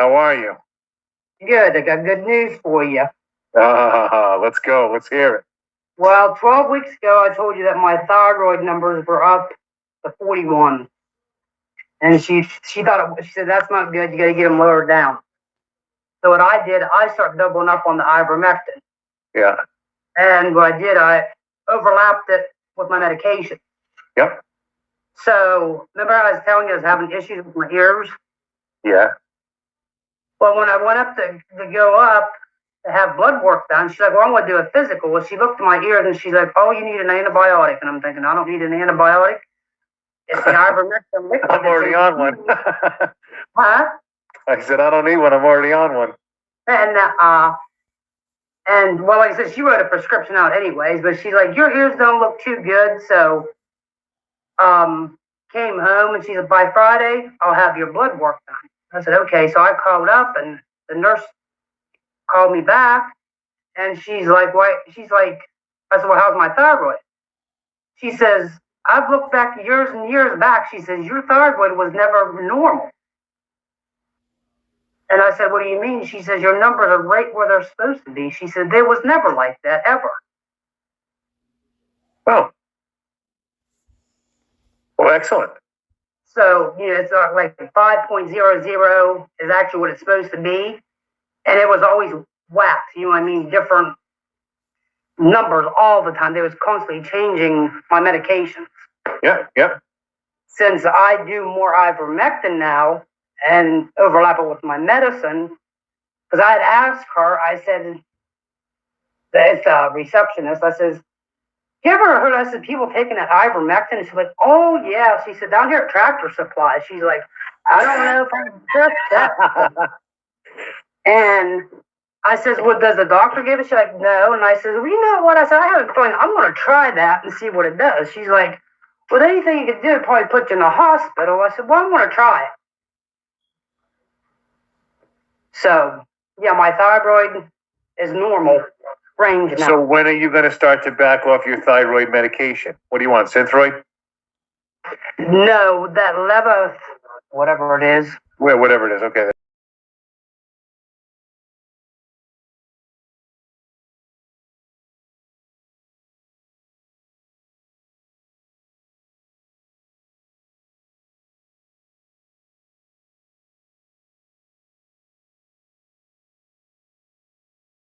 How are you? Good. I got good news for you. Let's go. Let's hear it. Well, 12 weeks ago, I told you that my thyroid numbers were up to 41. And she thought, she said, that's not good. You got to get them lowered down. So what I did, I started doubling up on the ivermectin. Yeah. And what I did, I overlapped it with my medication. Yep. So remember I was telling you I was having issues with my ears? Yeah. Well, when I went up to go up to have blood work done, she's like, well, I'm going to do a physical. Well, she looked at my ears and she's like, oh, you need an antibiotic. And I'm thinking, I don't need an antibiotic. It's the ivermectin liquid. I'm already on one. Huh? I said, I don't need one. I'm already on one. And well, like I said, she wrote a prescription out anyways, but she's like, your ears don't look too good. So, came home and she's like, by Friday, I'll have your blood work done. I said, okay. So I called up and the nurse called me back and she's like, why? She's like, I said, well, how's my thyroid? She says, I've looked back years and years back. She says, your thyroid was never normal. And I said, what do you mean? She says, your numbers are right where they're supposed to be. She said, they was never like that, ever. Oh. Well, excellent. So, it's like 5.00 is actually what it's supposed to be. And it was always whacked, different numbers all the time. They was constantly changing my medications. Yeah. Since I do more ivermectin now and overlap it with my medicine, because I had asked her, I said, it's a receptionist, I says, you ever heard of people taking that ivermectin? She's like, oh, yeah. She said, down here at Tractor Supply. She's like, I don't know if I can trust that. And I says, well, does the doctor give it? She's like, no. And I says, well, you know what? I said, I have a feeling I'm going to try that and see what it does. She's like, well, anything you could do would probably put you in the hospital. I said, well, I'm going to try it. So, yeah, my thyroid is normal range now. So when are you going to start to back off your thyroid medication? What do you want, Synthroid? No, that Leva, whatever it is. Whatever it is, okay.